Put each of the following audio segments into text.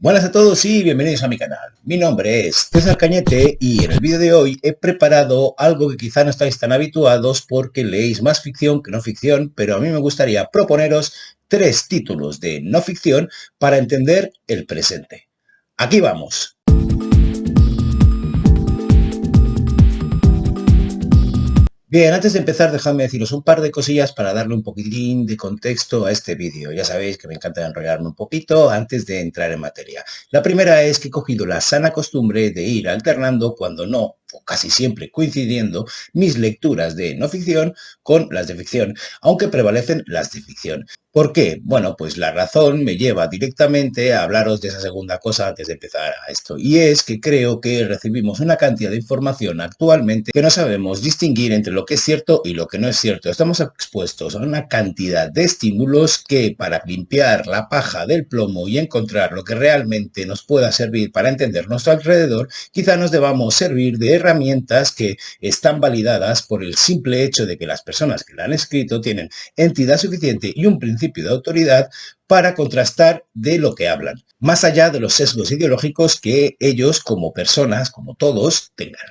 Buenas a todos y bienvenidos a mi canal. Mi nombre es César Cañete y en el vídeo de hoy he preparado algo que quizá no estáis tan habituados porque leéis más ficción que no ficción, pero a mí me gustaría proponeros 3 títulos de no ficción para entender el presente. Aquí vamos. Bien, antes de empezar, dejadme deciros un par de cosillas para darle un poquitín de contexto a este vídeo. Ya sabéis que me encanta enrollarme un poquito antes de entrar en materia. La primera es que he cogido la sana costumbre de ir alternando, cuando no, o casi siempre coincidiendo, mis lecturas de no ficción con las de ficción, aunque prevalecen las de ficción. ¿Por qué? Bueno, pues la razón me lleva directamente a hablaros de esa segunda cosa antes de empezar a esto. Y es que creo que recibimos una cantidad de información actualmente que no sabemos distinguir entre lo que es cierto y lo que no es cierto. Estamos expuestos a una cantidad de estímulos que, para limpiar la paja del plomo y encontrar lo que realmente nos pueda servir para entender nuestro alrededor, quizá nos debamos servir de herramientas que están validadas por el simple hecho de que las personas que la han escrito tienen entidad suficiente y un principio de autoridad para contrastar de lo que hablan, más allá de los sesgos ideológicos que ellos como personas, como todos, tengan.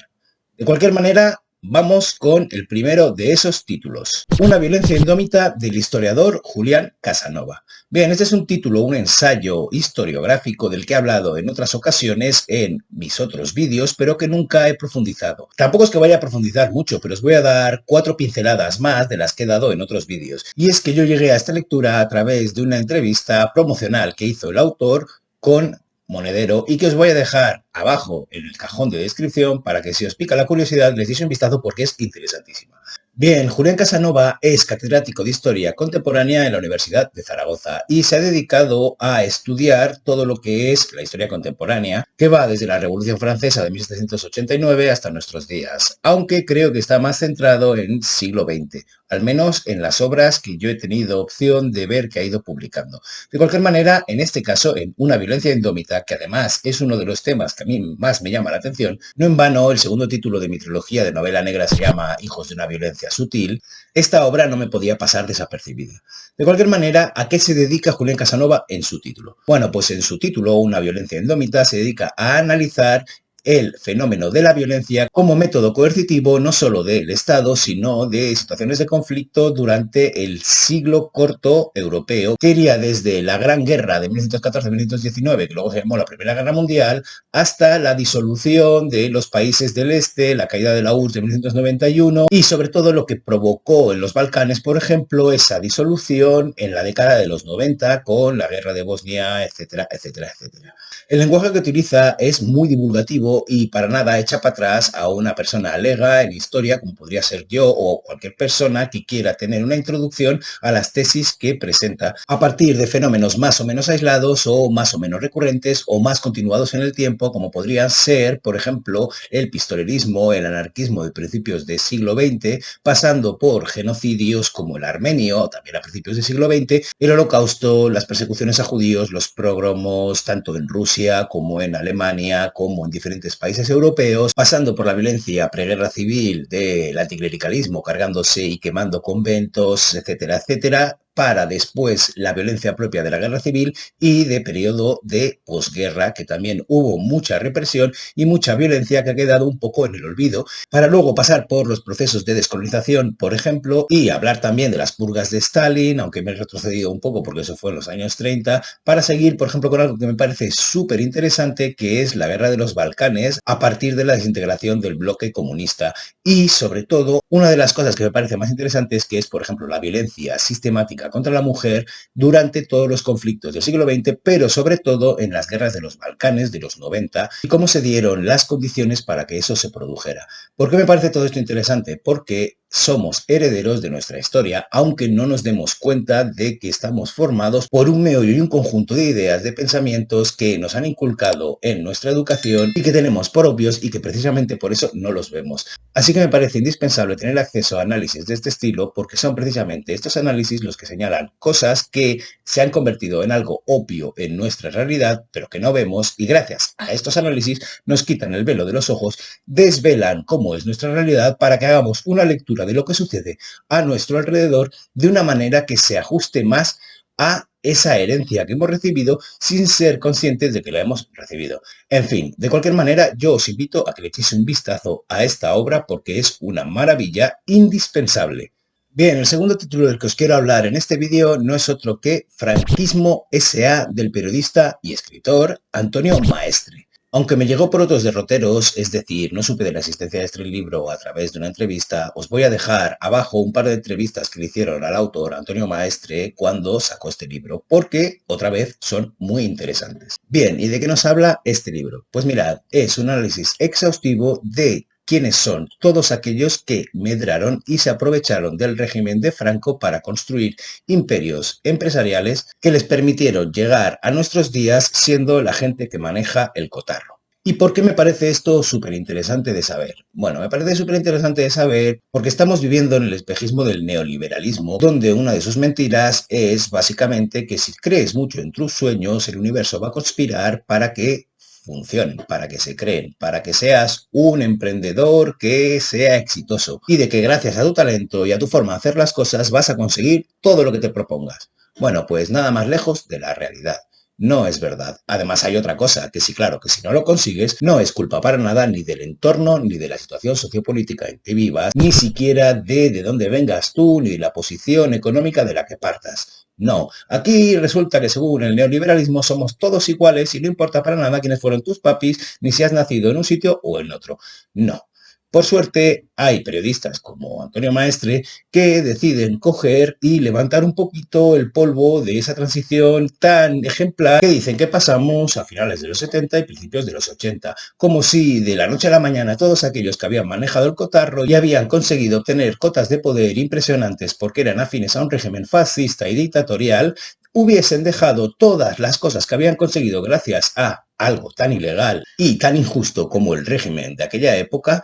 De cualquier manera, vamos con el primero de esos títulos. Una violencia indómita del historiador Julián Casanova. Bien, este es un título, un ensayo historiográfico del que he hablado en otras ocasiones en mis otros vídeos, pero que nunca he profundizado. Tampoco es que vaya a profundizar mucho, pero os voy a dar 4 pinceladas más de las que he dado en otros vídeos. Y es que yo llegué a esta lectura a través de una entrevista promocional que hizo el autor con Monedero y que os voy a dejar abajo en el cajón de descripción para que si os pica la curiosidad les deis un vistazo porque es interesantísima. Bien, Julián Casanova es catedrático de Historia Contemporánea en la Universidad de Zaragoza y se ha dedicado a estudiar todo lo que es la historia contemporánea, que va desde la Revolución Francesa de 1789 hasta nuestros días, aunque creo que está más centrado en siglo XX, al menos en las obras que yo he tenido opción de ver que ha ido publicando. De cualquier manera, en este caso, en Una violencia indómita, que además es uno de los temas que a mí más me llama la atención, no en vano el segundo título de mi trilogía de novela negra se llama Hijos de una violencia sutil, esta obra no me podía pasar desapercibida. De cualquier manera, ¿a qué se dedica Julián Casanova en su título? Bueno, pues en su título, Una violencia indómita, se dedica a analizar el fenómeno de la violencia como método coercitivo no solo del Estado, sino de situaciones de conflicto durante el siglo corto europeo, que iría desde la Gran Guerra de 1914-1919, que luego se llamó la Primera Guerra Mundial, hasta la disolución de los países del Este, la caída de la URSS de 1991 y sobre todo lo que provocó en los Balcanes, por ejemplo, esa disolución en la década de los 90 con la guerra de Bosnia, etcétera, etcétera, etcétera. El lenguaje que utiliza es muy divulgativo y para nada echa para atrás a una persona alega en historia, como podría ser yo o cualquier persona que quiera tener una introducción a las tesis que presenta, a partir de fenómenos más o menos aislados o más o menos recurrentes o más continuados en el tiempo, como podrían ser, por ejemplo, el pistolerismo, el anarquismo de principios del siglo XX, pasando por genocidios como el armenio, también a principios del siglo XX, el holocausto, las persecuciones a judíos, los pogromos, tanto en Rusia como en Alemania, como en diferentes países europeos, pasando por la violencia preguerra civil del anticlericalismo, cargándose y quemando conventos, etcétera, etcétera, para después la violencia propia de la guerra civil y de periodo de posguerra, que también hubo mucha represión y mucha violencia que ha quedado un poco en el olvido, para luego pasar por los procesos de descolonización, por ejemplo, y hablar también de las purgas de Stalin, aunque me he retrocedido un poco porque eso fue en los años 30, para seguir, por ejemplo, con algo que me parece súper interesante, que es la guerra de los Balcanes a partir de la desintegración del bloque comunista. Y, sobre todo, una de las cosas que me parece más interesante es que es, por ejemplo, la violencia sistemática contra la mujer durante todos los conflictos del siglo XX, pero sobre todo en las guerras de los Balcanes de los 90 y cómo se dieron las condiciones para que eso se produjera. ¿Por qué me parece todo esto interesante? Porque somos herederos de nuestra historia, aunque no nos demos cuenta de que estamos formados por un meollo y un conjunto de ideas, de pensamientos que nos han inculcado en nuestra educación y que tenemos por obvios y que precisamente por eso no los vemos. Así que me parece indispensable tener acceso a análisis de este estilo porque son precisamente estos análisis los que señalan cosas que se han convertido en algo obvio en nuestra realidad, pero que no vemos, y gracias a estos análisis nos quitan el velo de los ojos, desvelan cómo es nuestra realidad para que hagamos una lectura de lo que sucede a nuestro alrededor de una manera que se ajuste más a esa herencia que hemos recibido sin ser conscientes de que la hemos recibido. En fin, de cualquier manera, yo os invito a que le echéis un vistazo a esta obra porque es una maravilla indispensable. Bien, el segundo título del que os quiero hablar en este vídeo no es otro que Franquismo S.A. del periodista y escritor Antonio Maestre. Aunque me llegó por otros derroteros, es decir, no supe de la existencia de este libro a través de una entrevista, os voy a dejar abajo un par de entrevistas que le hicieron al autor Antonio Maestre cuando sacó este libro, porque, otra vez, son muy interesantes. Bien, ¿y de qué nos habla este libro? Pues mirad, es un análisis exhaustivo de quiénes son todos aquellos que medraron y se aprovecharon del régimen de Franco para construir imperios empresariales que les permitieron llegar a nuestros días siendo la gente que maneja el cotarro. ¿Y por qué me parece esto súper interesante de saber? Bueno, me parece súper interesante de saber porque estamos viviendo en el espejismo del neoliberalismo, donde una de sus mentiras es básicamente que si crees mucho en tus sueños, el universo va a conspirar para que funcionen, para que se creen, para que seas un emprendedor que sea exitoso y de que gracias a tu talento y a tu forma de hacer las cosas vas a conseguir todo lo que te propongas. Bueno, pues nada más lejos de la realidad. No es verdad. Además hay otra cosa, que sí, claro, que si no lo consigues, no es culpa para nada ni del entorno, ni de la situación sociopolítica en que vivas, ni siquiera de dónde vengas tú, ni de la posición económica de la que partas. No, aquí resulta que según el neoliberalismo somos todos iguales y no importa para nada quiénes fueron tus papis, ni si has nacido en un sitio o en otro. No. Por suerte, hay periodistas como Antonio Maestre que deciden coger y levantar un poquito el polvo de esa transición tan ejemplar que dicen que pasamos a finales de los 70 y principios de los 80, como si de la noche a la mañana todos aquellos que habían manejado el cotarro y habían conseguido obtener cotas de poder impresionantes porque eran afines a un régimen fascista y dictatorial, hubiesen dejado todas las cosas que habían conseguido gracias a algo tan ilegal y tan injusto como el régimen de aquella época,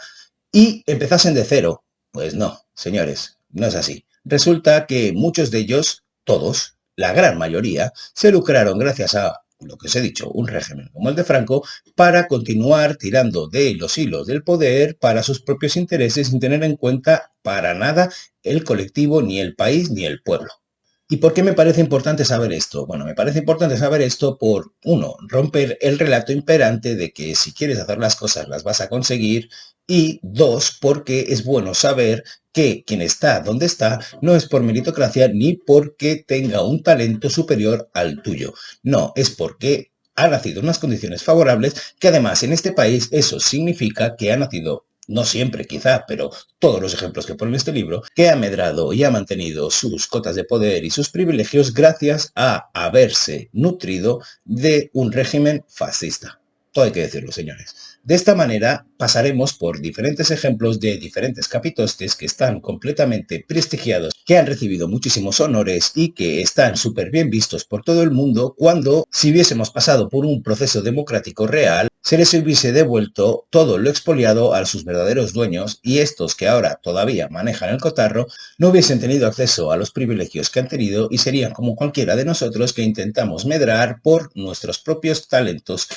y empezasen de cero. Pues no, señores, no es así. Resulta que muchos de ellos, todos, la gran mayoría, se lucraron gracias a lo que os he dicho, un régimen como el de Franco, para continuar tirando de los hilos del poder para sus propios intereses sin tener en cuenta para nada el colectivo, ni el país, ni el pueblo. ¿Y por qué me parece importante saber esto? Bueno, me parece importante saber esto por, uno, romper el relato imperante de que si quieres hacer las cosas las vas a conseguir, y dos, porque es bueno saber que quien está donde está no es por meritocracia ni porque tenga un talento superior al tuyo. No, es porque ha nacido en unas condiciones favorables que además en este país eso significa que ha nacido, no siempre quizá, pero todos los ejemplos que pone en este libro, que ha medrado y ha mantenido sus cotas de poder y sus privilegios gracias a haberse nutrido de un régimen fascista. Todo hay que decirlo, señores. De esta manera pasaremos por diferentes ejemplos de diferentes capitostes que están completamente prestigiados, que han recibido muchísimos honores y que están súper bien vistos por todo el mundo cuando, si hubiésemos pasado por un proceso democrático real, se les hubiese devuelto todo lo expoliado a sus verdaderos dueños y estos que ahora todavía manejan el cotarro no hubiesen tenido acceso a los privilegios que han tenido y serían como cualquiera de nosotros que intentamos medrar por nuestros propios talentos.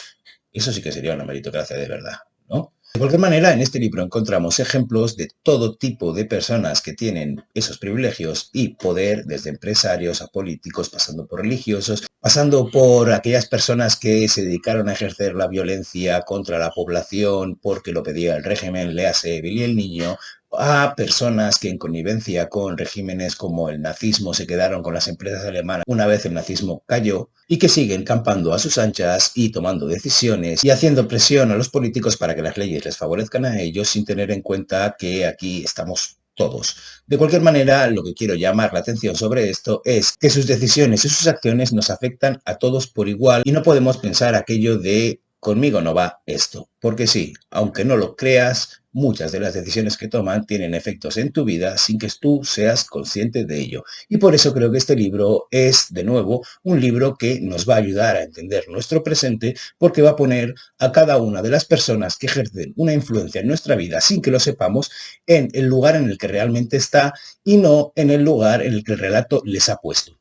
Eso sí que sería una meritocracia de verdad, ¿no? De cualquier manera, en este libro encontramos ejemplos de todo tipo de personas que tienen esos privilegios y poder, desde empresarios a políticos, pasando por religiosos, pasando por aquellas personas que se dedicaron a ejercer la violencia contra la población porque lo pedía el régimen, léase Billy el Niño, a personas que en connivencia con regímenes como el nazismo se quedaron con las empresas alemanas una vez el nazismo cayó y que siguen campando a sus anchas y tomando decisiones y haciendo presión a los políticos para que las leyes les favorezcan a ellos sin tener en cuenta que aquí estamos todos. De cualquier manera, lo que quiero llamar la atención sobre esto es que sus decisiones y sus acciones nos afectan a todos por igual y no podemos pensar aquello de conmigo no va esto, porque sí, aunque no lo creas, muchas de las decisiones que toman tienen efectos en tu vida sin que tú seas consciente de ello. Y por eso creo que este libro es, de nuevo, un libro que nos va a ayudar a entender nuestro presente porque va a poner a cada una de las personas que ejercen una influencia en nuestra vida sin que lo sepamos en el lugar en el que realmente está y no en el lugar en el que el relato les ha puesto.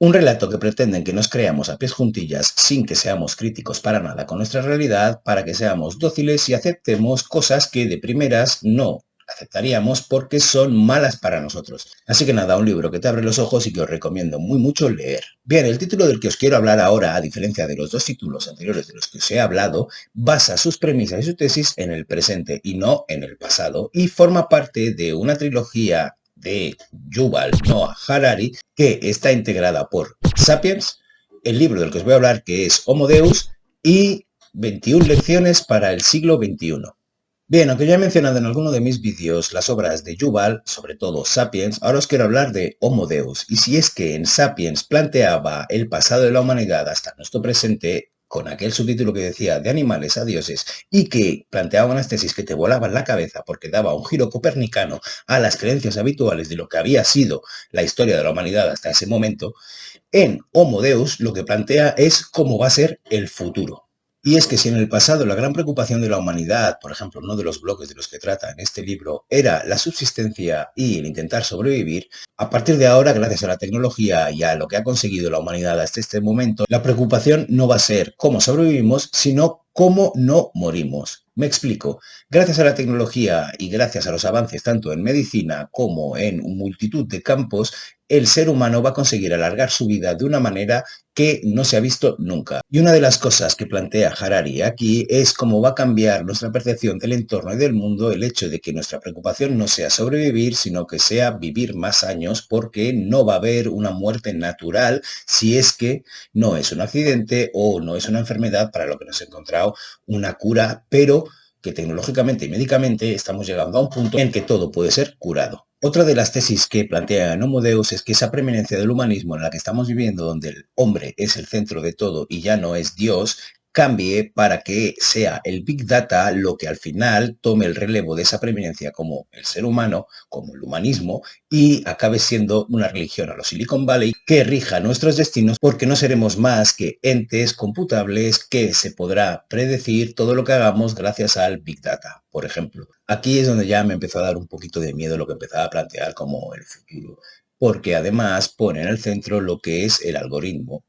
Un relato que pretenden que nos creamos a pies juntillas sin que seamos críticos para nada con nuestra realidad, para que seamos dóciles y aceptemos cosas que de primeras no aceptaríamos porque son malas para nosotros. Así que nada, un libro que te abre los ojos y que os recomiendo muy mucho leer. Bien, el título del que os quiero hablar ahora, a diferencia de los dos títulos anteriores de los que os he hablado, basa sus premisas y su tesis en el presente y no en el pasado, y forma parte de una trilogía de Yuval Noah Harari que está integrada por Sapiens, el libro del que os voy a hablar, que es Homo Deus, y 21 lecciones para el siglo XXI. Bien, aunque ya he mencionado en alguno de mis vídeos las obras de Yuval, sobre todo Sapiens, ahora os quiero hablar de Homo Deus. Y si es que en Sapiens planteaba el pasado de la humanidad hasta nuestro presente, con aquel subtítulo que decía de animales a dioses, y que planteaba unas tesis que te volaban la cabeza porque daba un giro copernicano a las creencias habituales de lo que había sido la historia de la humanidad hasta ese momento, en Homo Deus lo que plantea es cómo va a ser el futuro. Y es que si en el pasado la gran preocupación de la humanidad, por ejemplo, uno de los bloques de los que trata en este libro, era la subsistencia y el intentar sobrevivir, a partir de ahora, gracias a la tecnología y a lo que ha conseguido la humanidad hasta este momento, la preocupación no va a ser cómo sobrevivimos, sino cómo no morimos. Me explico. Gracias a la tecnología y gracias a los avances tanto en medicina como en multitud de campos, el ser humano va a conseguir alargar su vida de una manera que no se ha visto nunca. Y una de las cosas que plantea Harari aquí es cómo va a cambiar nuestra percepción del entorno y del mundo el hecho de que nuestra preocupación no sea sobrevivir, sino que sea vivir más años, porque no va a haber una muerte natural si es que no es un accidente o no es una enfermedad para lo que nos ha encontrado una cura, pero que tecnológicamente y médicamente estamos llegando a un punto en que todo puede ser curado. Otra de las tesis que plantea en Homo Deus es que esa preeminencia del humanismo en la que estamos viviendo, donde el hombre es el centro de todo y ya no es Dios, cambie para que sea el Big Data lo que al final tome el relevo de esa preeminencia como el ser humano, como el humanismo, y acabe siendo una religión a los Silicon Valley que rija nuestros destinos, porque no seremos más que entes computables que se podrá predecir todo lo que hagamos gracias al Big Data, por ejemplo. Aquí es donde ya me empezó a dar un poquito de miedo lo que empezaba a plantear como el futuro, porque además pone en el centro lo que es el algoritmo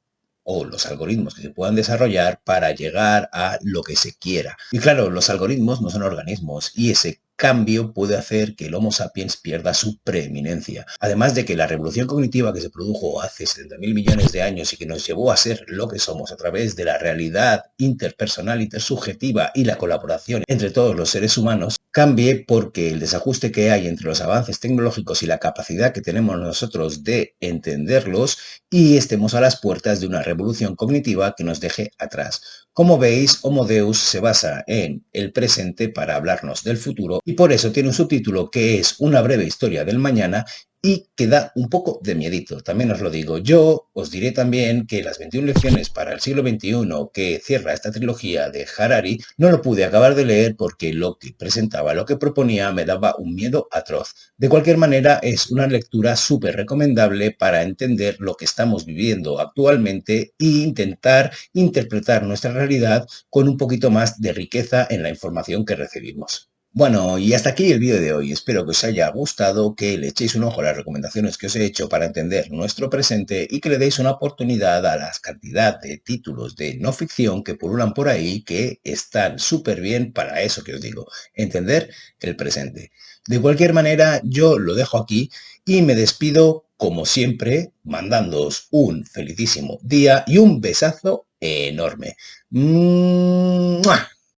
o los algoritmos que se puedan desarrollar para llegar a lo que se quiera. Y claro, los algoritmos no son organismos y ese cambio puede hacer que el Homo sapiens pierda su preeminencia. Además de que la revolución cognitiva que se produjo hace 70.000 millones de años y que nos llevó a ser lo que somos a través de la realidad interpersonal, intersubjetiva y la colaboración entre todos los seres humanos, cambie porque el desajuste que hay entre los avances tecnológicos y la capacidad que tenemos nosotros de entenderlos, y estemos a las puertas de una revolución cognitiva que nos deje atrás. Como veis, Homo Deus se basa en el presente para hablarnos del futuro y por eso tiene un subtítulo que es Una breve historia del mañana y que da un poco de miedito, también os lo digo. Yo os diré también que las 21 lecciones para el siglo XXI que cierra esta trilogía de Harari no lo pude acabar de leer porque lo que presentaba, lo que proponía me daba un miedo atroz. De cualquier manera es una lectura súper recomendable para entender lo que estamos viviendo actualmente e intentar interpretar nuestra realidad con un poquito más de riqueza en la información que recibimos. Bueno, y hasta aquí el vídeo de hoy. Espero que os haya gustado, que le echéis un ojo a las recomendaciones que os he hecho para entender nuestro presente y que le deis una oportunidad a la cantidad de títulos de no ficción que pululan por ahí, que están súper bien para eso que os digo, entender el presente. De cualquier manera, yo lo dejo aquí y me despido, como siempre, mandándoos un felicísimo día y un besazo enorme. ¡Mua!